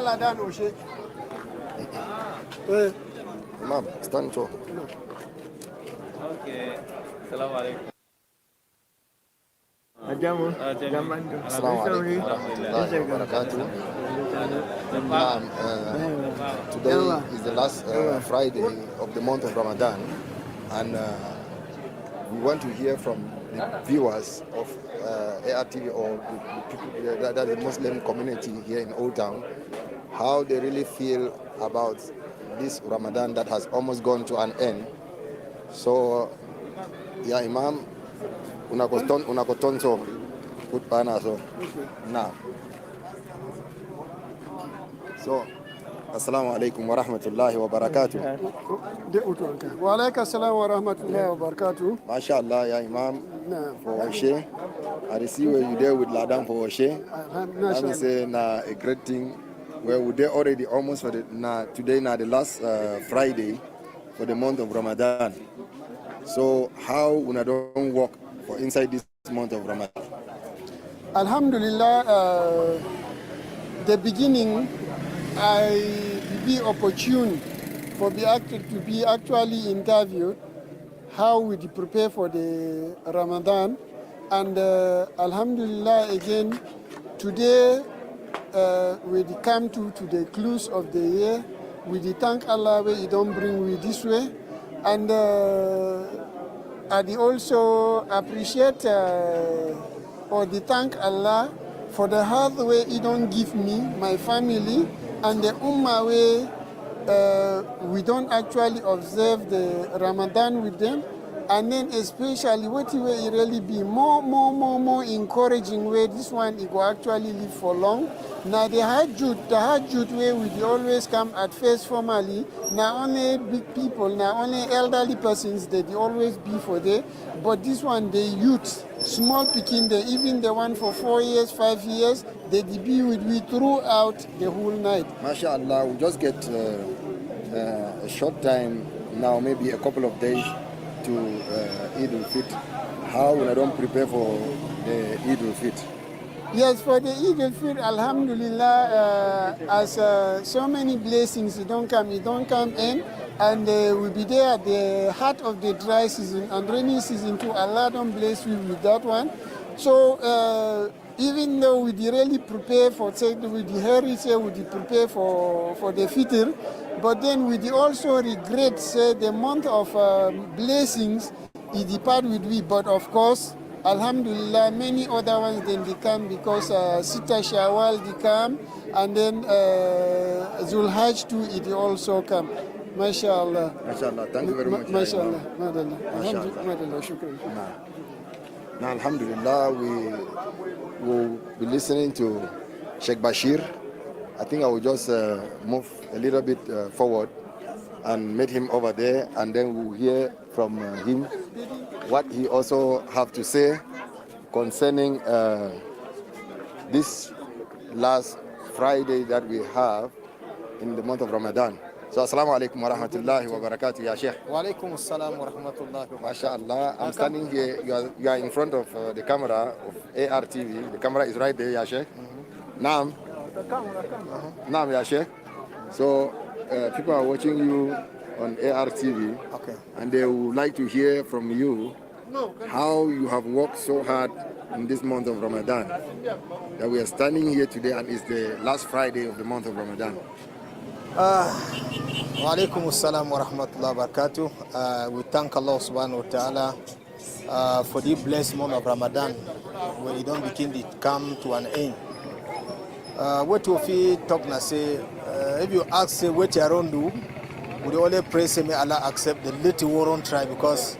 ladan oshe. Imam, stand tall. Okay. Assalamualaikum. Assalamualaikum warahmatullahi wabarakatuh. Today is the last Friday of the month of Ramadan, and we want to hear from the viewers of ARTV or the people that the Muslim community here in Old Town, how they really feel about this Ramadan that has almost gone to an end. So, yeah, Imam, unakotonso kutpana so now. So, assalamu alaikum wa rahmatullahi wa barakatuh. Wa alaikum assalam wa rahmatullahi wa barakatuh. MashaAllah, ya Imam, for Oshe. I see where you there with Ladan for Oshe. I will say a great thing. Where we there already almost for the today the last Friday for the month of Ramadan. So how una don't work for inside this month of Ramadan? Alhamdulillah, the beginning I be opportune for to be actually interviewed how we prepare for the Ramadan, and Alhamdulillah again today we come to the close of the year. We thank Allah where He don't bring we this way, and I also appreciate or thank Allah for the hard way He don't give me, my family, and the Ummah way we don't actually observe the Ramadan with them. And then especially what it will really be more encouraging way this one it will actually live for long. Now the Hajjud way we always come at first formally. Now only big people, now only elderly persons they always be for there. But this one the youth, small picking, even the one for 4 years, 5 years, they be with me throughout the whole night. MashaAllah, we just get a short time now, maybe a couple of days to Eid al-Fitr. How will I don't prepare for the Eid al-Fitr? Yes, for the Eid al-Fitr, Alhamdulillah, as so many blessings, it don't come in, and we'll be there at the heart of the dry season and rainy season too. Allah don't bless you with that one. So even though we really prepare for, say, with the heritage, we prepare for the Fitr, but then we also regret, say, the month of blessings, he depart with we. But of course, Alhamdulillah, many other ones then they come because Sita Shawwal they come, and then Zulhajj too it also come. MashaAllah. MashaAllah. Thank you very much. MashaAllah. Madallah. Shukran. Now, Alhamdulillah, we will be listening to Sheikh Bashir. I think I will just move a little bit forward and meet him over there, and then we'll hear from him what he also have to say concerning this last Friday that we have in the month of Ramadan. So, assalamu alaikum wa rahmatullahi wa barakatuh, ya Sheikh. Wa alaikum assalam wa rahmatullahi wa barakatuh. MashaAllah, I'm standing here, you are in front of the camera of ARTV. The camera is right there, ya Sheikh. Naam. Naam, ya Sheikh. So, people are watching you on ARTV, okay, and they would like to hear from you how you have worked so hard in this month of Ramadan. That we are standing here today, and it's the last Friday of the month of Ramadan. Wa alaikum assalam wa rahmatullahi wa barakatuh. We thank Allah subhanahu wa ta'ala for the blessed month of Ramadan, where it don't begin to come to an end. What you talk na say, if you ask say what you around do, we only pray say may Allah accept the little war on try, because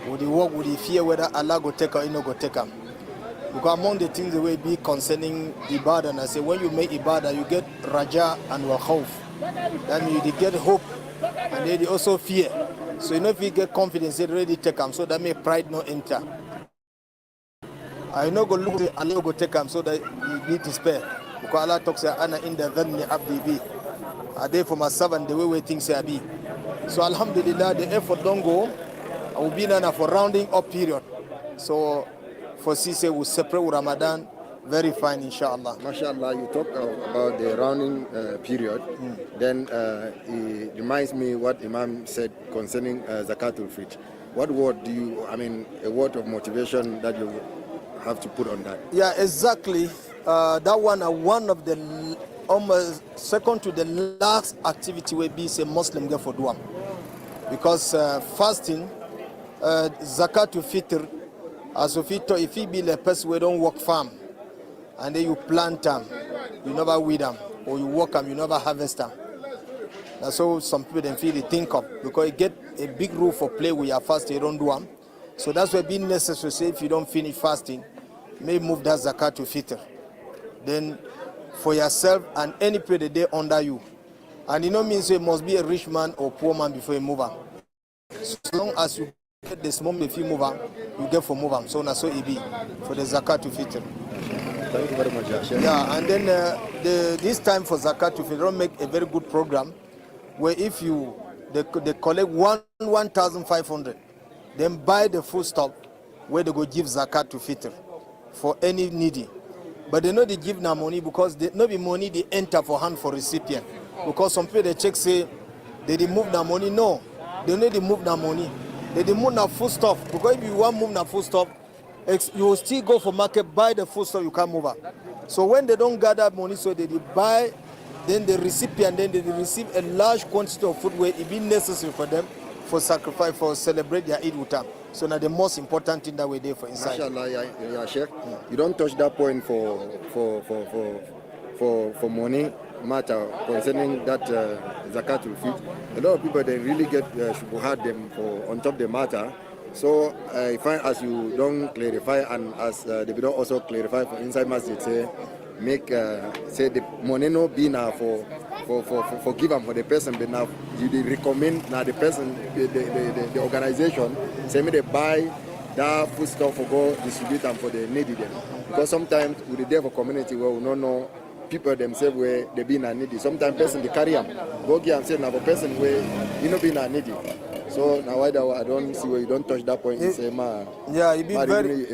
with the work with the fear whether Allah go take or he no go take him. Because among the things the way be concerning ibadah, and I say when you make ibadah you get raja and wa khawf. Then you get hope, and then you also fear. So you know if you get confidence, it already take him, so that may pride not enter. I know go look at Allah go take him, so that you need to spare. Because Allah talks say ana inda dhanni abdi bi. Are there for my servant the way things say be. So alhamdulillah, the effort don't go. I will be now for rounding up period. So for Sise we separate with Ramadan, very fine, inshallah. MashaAllah, you talk about the rounding period. Then it reminds me what Imam said concerning Zakatul Fitr. What word do you, a word of motivation that you have to put on that? Yeah, exactly. That one of the almost second to the last activity will be say Muslim get for duam, because fasting, Zakatul Fitr, as if he be the person who don't work farm, and then you plant them, you never weed them, or you work them, you never harvest them. That's how some people then feel they think of, because you get a big rule for play with your fast, you don't do them. So that's why being necessary, say if you don't finish fasting, may move that zakat to fitr. Then for yourself and any people that they under you. And you know means you must be a rich man or poor man before you move on. So long as you get this moment if you move on, you get for move on. So that's so it be for the zakat to fitr. Thank you very much, Yasha. Yeah, and then this time for zakat to fitr, don't make a very good program where if they collect 1,500, then buy the food stock where they go give zakat to fitr for any needy. But they know they give now money because they no be money they enter for hand for recipient. Because some people they check say they move now money. No, they know they move now money. They move now food stuff. Because if you want move now food stuff, you will still go for market, buy the food stuff, you can't move up. So when they don't gather money, so they buy, then the recipient, then they receive a large quantity of food where it be necessary for them for sacrifice, for celebrate their Eid with them. So now the most important thing that we do for inside. MashaAllah, yeah, Sheikh. You don't touch that point for money matter concerning that zakatul fit. A lot of people they really get shubuhat them for on top the matter. So I find as you don't clarify and as they don't also clarify for inside masjid say make say the money no be now for give them for the person, but now you recommend now the person the organization say me they buy that food stuff for go distribute them for the needy them. Because sometimes we there for community where we don't know people themselves where they be not needy. Sometimes person they carry them go give and say now for person where you know be not needy. So now I don't see where you don't touch that point. Say yeah, it be very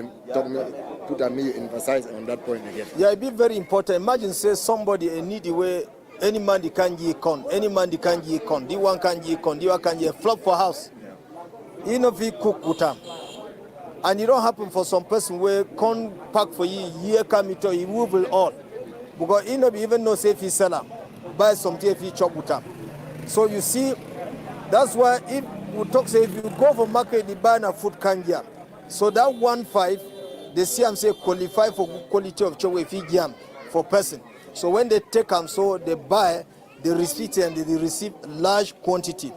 put a me emphasize on that point again. Yeah, it be very important. Imagine say somebody a needy way any man they can give con, any man they can give con, the one can give con, the one can give flop for house. You know if you cook with them. And it don't happen for some person where con pack for you year come to you move it all. Because you know even know say if he sell them, buy something if he chop with them. So you see, that's why if we talk say if you go for market you buy a food can get. So that 1.5 they see them say qualify for good quality of chow if he give for person. So when they take them, so they buy, they receive and they receive large quantity.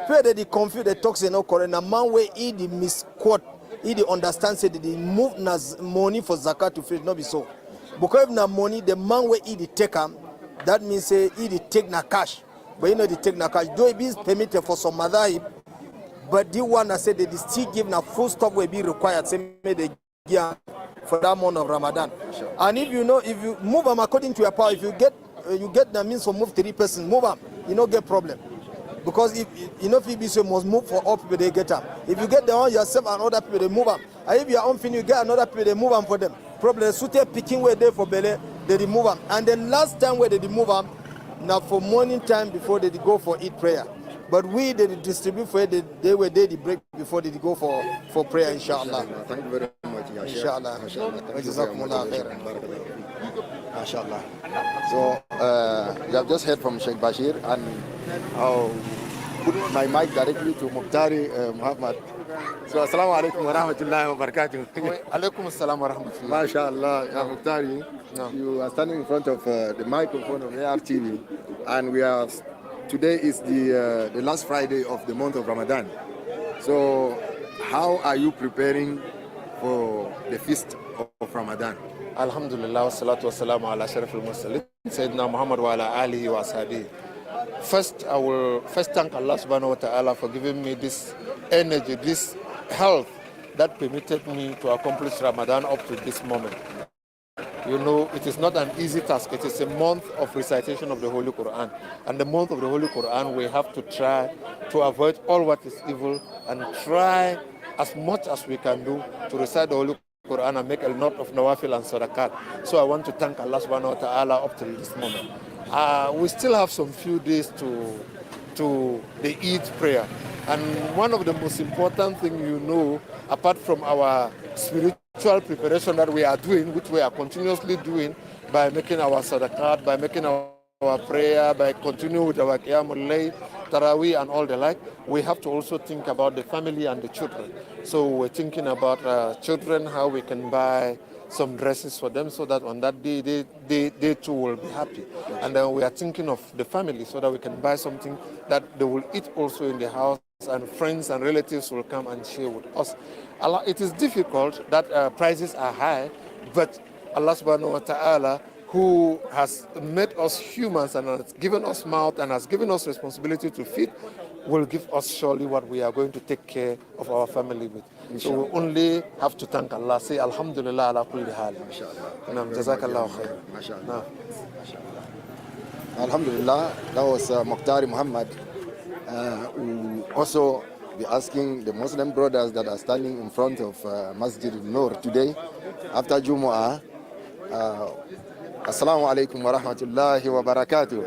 Where they confuse the talk say no correct. A man where he the misquote, he the understand say that they move money for zakat to feed not be so. Because if na money, the man where he the take them, that means say he the take na cash. But you know the take na cash. Though it is permitted for some madhahib, but the one that said that they still give na full stop will be required. Say may they give for that month of Ramadan. Sure. And if you know, if you move them according to your power, if you get the means for move 3 persons, move them, you don't get problem. Because if you know if you must move for all people, they get them. If you get the one yourself and other people, they move them. And if you are unfinished, you get another people, they move them for them. Problem suited picking where they for belly, they remove them. And the last time where they remove them, now for morning time before they go for Eid prayer. But we they distribute for it, they were there the break before they go for prayer, inshallah. Thank you very much, inshallah. MashaAllah. So you have just heard from Sheikh Bashir, and I'll put my mic directly to Muqtari Muhammad. So assalamu alaikum wa rahmatullahi wa barakatuh. Alaikum assalam wa rahmatullah. MashaAllah, ya Muqtari, you are standing in front of the microphone of ARTV, and we are today is the last Friday of the month of Ramadan. So how are you preparing for the feast of Ramadan? Alhamdulillah, wa salatu wa salamu ala sharaf al-mursalin, Sayyidina Muhammad wa ala alihi wa ashabihi. First, I will thank Allah subhanahu wa ta'ala for giving me this energy, this health that permitted me to accomplish Ramadan up to this moment. You know, it is not an easy task. It is a month of recitation of the Holy Quran. And the month of the Holy Quran, we have to try to avoid all what is evil and try as much as we can do to recite the Holy Quran and make a lot of nawafil and sadaqat. So I want to thank Allah subhanahu wa ta'ala up till this moment. We still have some few days to the Eid prayer. And one of the most important things, apart from our spiritual preparation that we are doing, which we are continuously doing by making our sadaqat, by making our prayer, by continuing with our qiyamul layl, tarawih and all the like, we have to also think about the family and the children. So we're thinking about children, how we can buy some dresses for them so that on that day, they too will be happy. And then we are thinking of the family so that we can buy something that they will eat also in the house, and friends and relatives will come and share with us. It is difficult that prices are high, but Allah subhanahu wa ta'ala, who has made us humans and has given us mouth and has given us responsibility to feed, will give us surely what we are going to take care of our family with. So we only have to thank Allah. Say Alhamdulillah ala kulli hal. Jazakallah khair. Alhamdulillah, that was Muqtari Muhammad, who also be asking the Muslim brothers that are standing in front of Masjid al-Nur today, after Jumu'ah, Assalamu alaikum wa rahmatullahi wa barakatuh.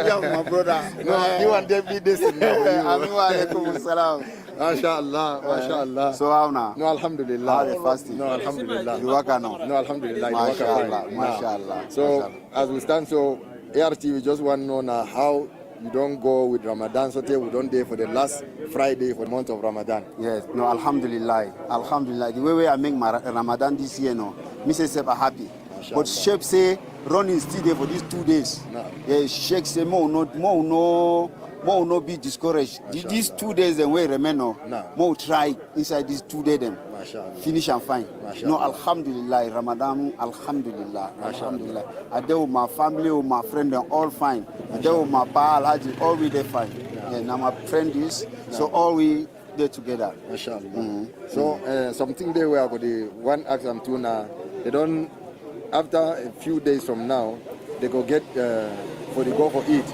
Yeah, my brother. No, you want them be this now. Alaikum salam. MashaAllah, MashaAllah. So how now? No, Alhamdulillah. How the fasting? No, Alhamdulillah. You work now? No, Alhamdulillah. You work MashaAllah, now. MashaAllah. So, as we stand, ART, we just want to know now how you don't go with Ramadan, so we don't day for the last Friday for the month of Ramadan. Yes, no, Alhamdulillah. Alhamdulillah. The way I make my Ramadan this year, no, me say I'm happy. But Sheikh say running still there for these 2 days. No. Yeah, Sheikh say more no be discouraged. These 2 days then we remain no. More try inside these 2 days then. Finish and fine. No, Alhamdulillah, Ramadan, Alhamdulillah, Alhamdulillah. I deal with my family, with my friend, they're all fine. I deal with my pa, Alhaji, all we there fine. Yeah, now my friend is, so all we there together. MashaAllah. So something there where the one ask them to now, they don't, after a few days from now, they go get for the go for Eid.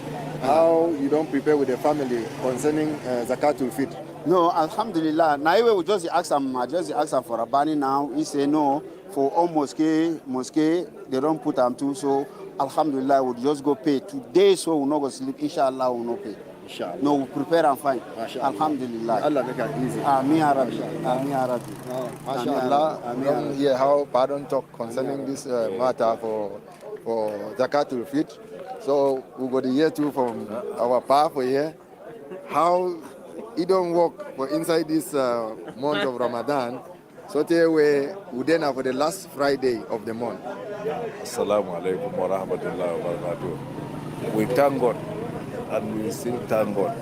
How you don't prepare with the family concerning Zakatul Fitr? No, Alhamdulillah. Now we just ask them for Rabbani now. He say no, for all mosque, they don't put them too. So Alhamdulillah, we'll just go pay. Today, so we'll not go sleep. Inshallah, we'll not pay. Inshallah. No, we prepare and fine. Alhamdulillah. Allah make it easy. Ameen ya Rabbi. Ameen ya Rabbi. MashaAllah. We don't hear how pardon talk concerning this matter for Zakatul Fitr. So we got to hear too from our pa for here how it don't work for inside this month of Ramadan. So we then have for the last Friday of the month. Assalamu alaikum wa rahmatullahi wa barakatuh. We thank God and we still thank God.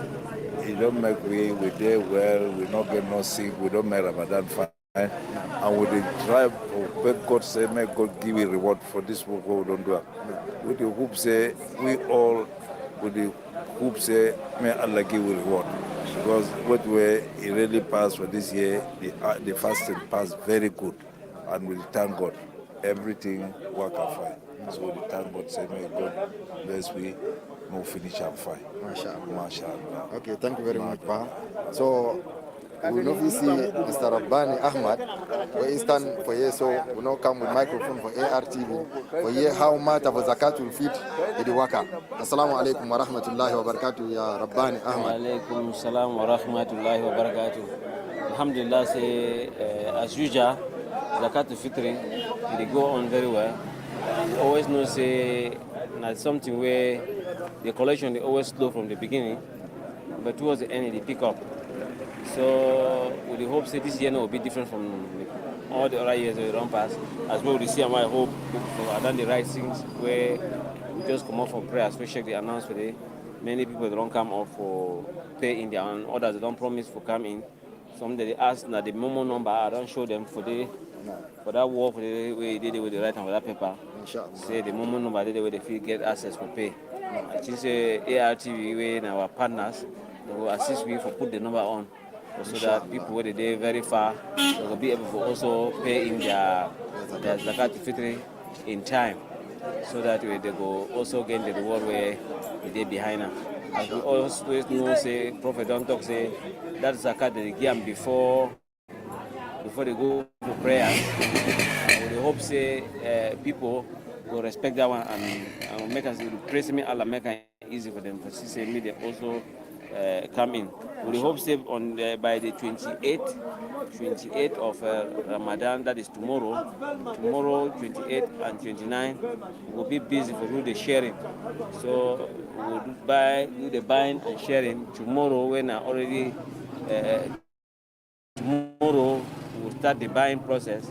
He don't make we there well, we not get no sick, we don't make Ramadan fine. And with the drive of beg God say, may God give you reward for this work we don't do it. With the hope say, we all with the hope say, may Allah give you reward. Because what way it really passed for this year, the fasting passed very good. And we thank God. Everything work out fine. So we thank God, say, may God bless we, we'll finish up fine. MashaAllah. MashaAllah. Okay, thank you very much, pa. So we know we see Mr. Rabbani Ahmad, where he stand for here, so we now come with microphone for ARTV for here how matter for Zakatul Fitr in the waka. Assalamu alaikum wa rahmatullahi wa barakatuh, ya Rabbani Ahmad. Wa alaikum salam wa rahmatullahi wa barakatuh. Alhamdulillah, say as usual, Zakatul Fitr, they go on very well. You always know say that's something where the collection they always slow from the beginning, but towards the end they pick up. So with the hope that this year will be different from all the other years we run past. As well, this year I hope I've done the right things where we just come up for prayers. We check the announcement today. Many people don't come up for pay in their own. Others they don't promise for come in. Some they ask that the Momo number I don't show them for that work for the way they did with the right hand for that paper. Say the Momo number they way they feel get access for pay. I think say ARTV way and our partners they will assist me for put the number on. So that people where they very far they will be able to also pay in their Zakat Fitri in time, so that way they go also gain the reward where they behind them. As we always know, say Prophet don't talk say that Zakat they give them before before they go for prayers. We hope say people will respect that one and make us praise me Allah make it easy for them. For say me they also come in. We hope say on by the 28th of Ramadan, that is tomorrow, 28 and 29, we'll be busy for do the sharing. So we'll do the buying and sharing tomorrow when I already tomorrow we'll start the buying process,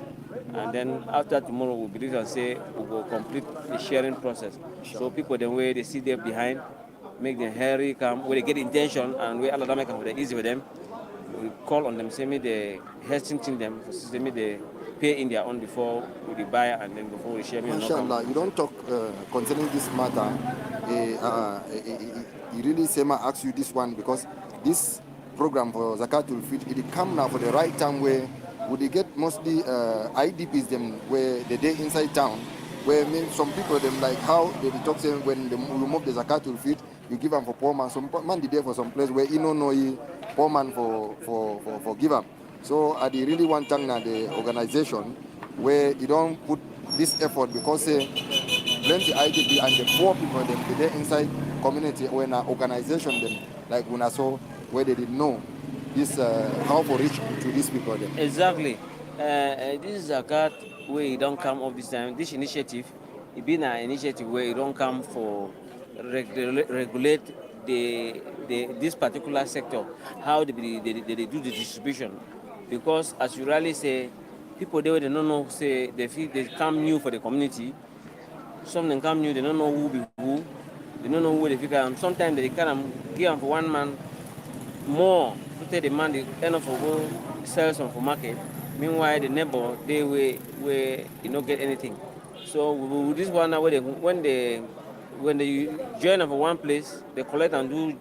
and then after tomorrow we'll believe and say we will complete the sharing process. So people then where they see them behind, make them hurry come, where they get intention and where Allah make it easy for them. We call on them, say me the hesitating them, say me they pay in their own before we buy and then before we share. Mashallah, you don't talk concerning this matter. You really say, I ask you this one because this program for Zakatul Fit, it come now for the right time where would they get mostly IDPs them where the day inside town, where maybe some people them like how they talk saying when they remove the Zakatul Fit, you give them for poor man. Some man did there for some place where you know poor man for give up. So I really want to thank the organization where you don't put this effort because plenty IDP and the poor people them there inside community when an organization them like when I saw where they didn't know this how to reach to these people them. Exactly. This is a card where you don't come up this time. This initiative, it been an initiative where you don't come for regulate this particular sector, how they do the distribution. Because as you really say, people they don't know, say they feel they come new for the community. Some of them come new, they don't know who be who, they don't know who they figure. Sometimes they can give them for one man more to take the man the end of go sell some for market. Meanwhile, the neighbor they where you don't get anything. So with this one now, when they join them for one place, they collect and do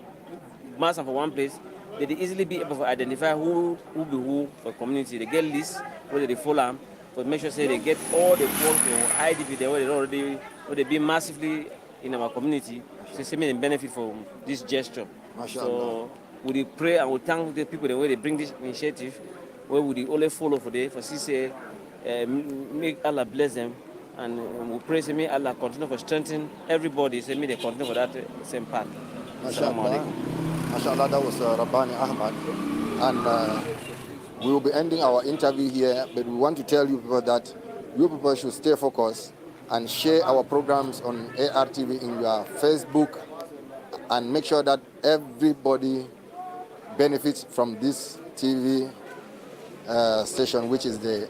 mass for one place. They easily be able to identify who be who for community. They get lists where they follow them, but make sure say they get all the work or IDP they already they be massively in our community. So say me benefit from this gesture. So we pray and we thank the people the way they bring this initiative, where we only follow for them for say make Allah bless them, and we pray say may Allah continue for strengthen everybody. Say may they continue for that same path. Mashallah, that was Rabbani Ahmad, and we will be ending our interview here, but we want to tell you people that you people should stay focused and share our programs on ARTV in your Facebook and make sure that everybody benefits from this TV station, which is the